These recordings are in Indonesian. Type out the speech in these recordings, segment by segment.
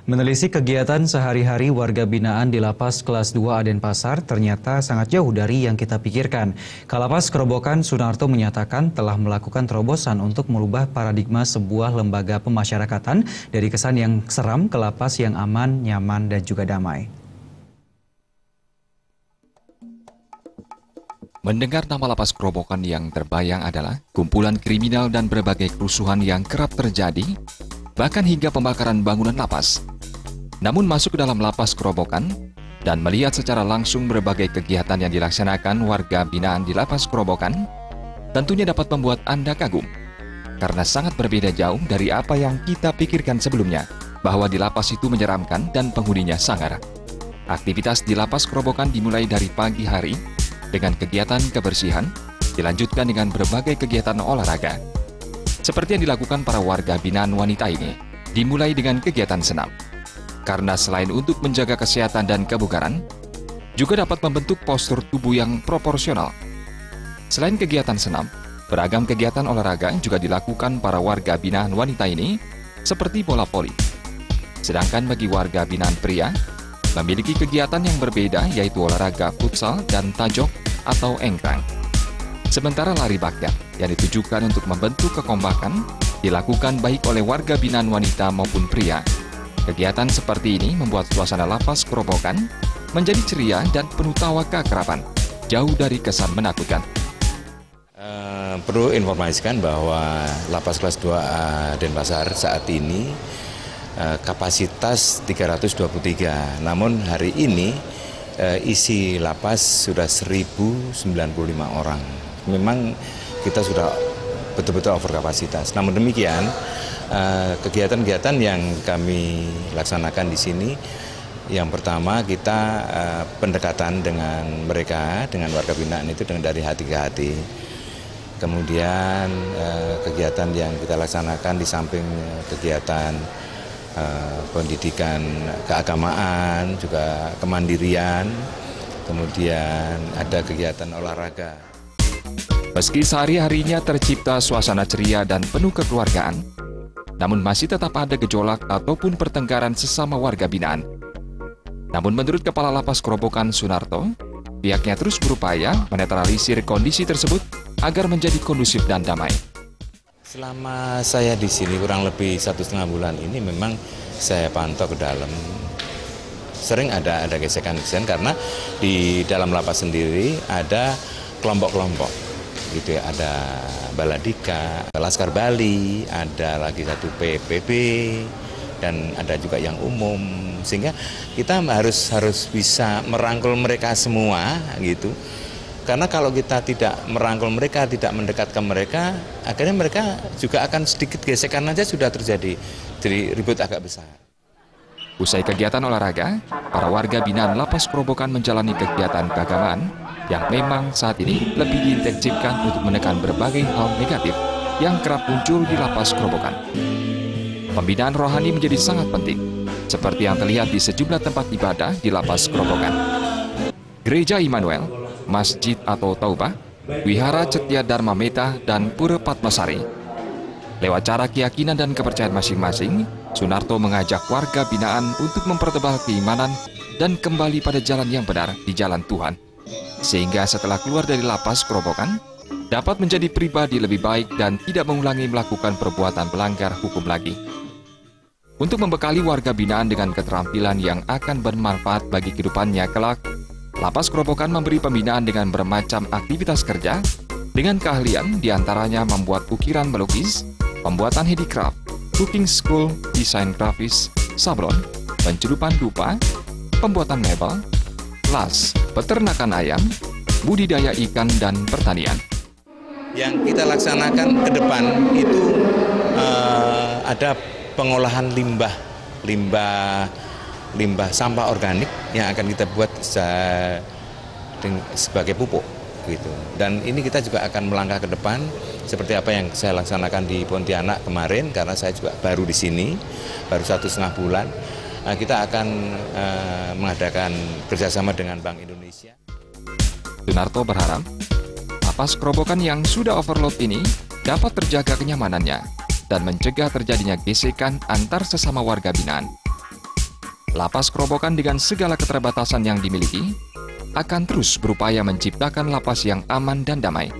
Menelisik kegiatan sehari-hari warga binaan di Lapas Kelas 2 Denpasar ternyata sangat jauh dari yang kita pikirkan. Kalapas Kerobokan Sunarto menyatakan telah melakukan terobosan untuk merubah paradigma sebuah lembaga pemasyarakatan dari kesan yang seram ke lapas yang aman, nyaman, dan juga damai. Mendengar nama Lapas Kerobokan yang terbayang adalah kumpulan kriminal dan berbagai kerusuhan yang kerap terjadi, bahkan hingga pembakaran bangunan lapas. Namun masuk ke dalam Lapas Kerobokan dan melihat secara langsung berbagai kegiatan yang dilaksanakan warga binaan di Lapas Kerobokan, tentunya dapat membuat Anda kagum. Karena sangat berbeda jauh dari apa yang kita pikirkan sebelumnya, bahwa di lapas itu menyeramkan dan penghuninya sangar. Aktivitas di Lapas Kerobokan dimulai dari pagi hari, dengan kegiatan kebersihan, dilanjutkan dengan berbagai kegiatan olahraga. Seperti yang dilakukan para warga binaan wanita ini, dimulai dengan kegiatan senam. Karena selain untuk menjaga kesehatan dan kebugaran, juga dapat membentuk postur tubuh yang proporsional. Selain kegiatan senam, beragam kegiatan olahraga juga dilakukan para warga binaan wanita ini, seperti bola voli. Sedangkan bagi warga binaan pria, memiliki kegiatan yang berbeda yaitu olahraga futsal dan tajok atau engkrang. Sementara lari bakat yang ditujukan untuk membentuk kekompakan dilakukan baik oleh warga binaan wanita maupun pria. Kegiatan seperti ini membuat suasana Lapas Kerobokan menjadi ceria dan penuh tawa keakraban, jauh dari kesan menakutkan. Perlu informasikan bahwa Lapas Kelas 2 Denpasar saat ini kapasitas 323, namun hari ini isi lapas sudah 1095 orang. Memang kita sudah betul-betul over kapasitas. Namun demikian, kegiatan-kegiatan yang kami laksanakan di sini, yang pertama kita pendekatan dengan mereka, dengan warga binaan itu dengan dari hati ke hati. Kemudian kegiatan yang kita laksanakan di samping kegiatan pendidikan keagamaan, juga kemandirian, kemudian ada kegiatan olahraga. Meski sehari-harinya tercipta suasana ceria dan penuh kekeluargaan, namun masih tetap ada gejolak ataupun pertengkaran sesama warga binaan. Namun menurut Kepala Lapas Kerobokan Sunarto, pihaknya terus berupaya menetralisir kondisi tersebut agar menjadi kondusif dan damai. Selama saya di sini kurang lebih 1,5 bulan ini memang saya pantau ke dalam, sering ada gesekan-gesekan karena di dalam lapas sendiri ada kelompok-kelompok gitu ya, ada Baladika, Laskar Bali, ada lagi satu PPB, dan ada juga yang umum, sehingga kita harus bisa merangkul mereka semua gitu. Karena kalau kita tidak merangkul mereka, tidak mendekat ke mereka, akhirnya mereka juga akan sedikit gesekan aja sudah terjadi, jadi ribut agak besar. Usai kegiatan olahraga, para warga binaan Lapas Kerobokan menjalani kegiatan keagamaan yang memang saat ini lebih diintensifkan untuk menekan berbagai hal negatif yang kerap muncul di Lapas Kerobokan. Pembinaan rohani menjadi sangat penting, seperti yang terlihat di sejumlah tempat ibadah di Lapas Kerobokan. Gereja Immanuel, Masjid atau Taubah, Wihara Cetia Dharma Meta, dan Pura Padmasari. Lewat cara keyakinan dan kepercayaan masing-masing, Sunarto mengajak warga binaan untuk mempertebal keimanan dan kembali pada jalan yang benar di jalan Tuhan. Sehingga setelah keluar dari Lapas Kerobokan, dapat menjadi pribadi lebih baik dan tidak mengulangi melakukan perbuatan melanggar hukum lagi. Untuk membekali warga binaan dengan keterampilan yang akan bermanfaat bagi kehidupannya kelak, Lapas Kerobokan memberi pembinaan dengan bermacam aktivitas kerja, dengan keahlian diantaranya membuat ukiran melukis, pembuatan handicraft, cooking school, desain grafis, sablon, pencelupan dupa, pembuatan mebel, las, peternakan ayam, budidaya ikan, dan pertanian. Yang kita laksanakan ke depan itu ada pengolahan limbah sampah organik yang akan kita buat sebagai pupuk gitu. Dan ini kita juga akan melangkah ke depan seperti apa yang saya laksanakan di Pontianak kemarin, karena saya juga baru di sini, baru 1,5 bulan. Kita akan mengadakan kerjasama dengan Bank Indonesia. Sunarto berharap Lapas Kerobokan yang sudah overload ini dapat terjaga kenyamanannya dan mencegah terjadinya gesekan antar sesama warga binaan. Lapas Kerobokan dengan segala keterbatasan yang dimiliki akan terus berupaya menciptakan lapas yang aman dan damai.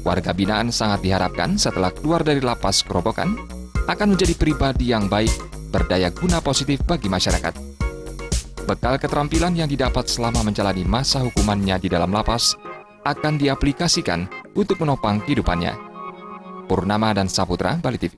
Warga binaan sangat diharapkan setelah keluar dari Lapas Kerobokan akan menjadi pribadi yang baik, berdaya guna positif bagi masyarakat. Bekal keterampilan yang didapat selama menjalani masa hukumannya di dalam lapas akan diaplikasikan untuk menopang kehidupannya. Purnama dan Saputra, Bali TV.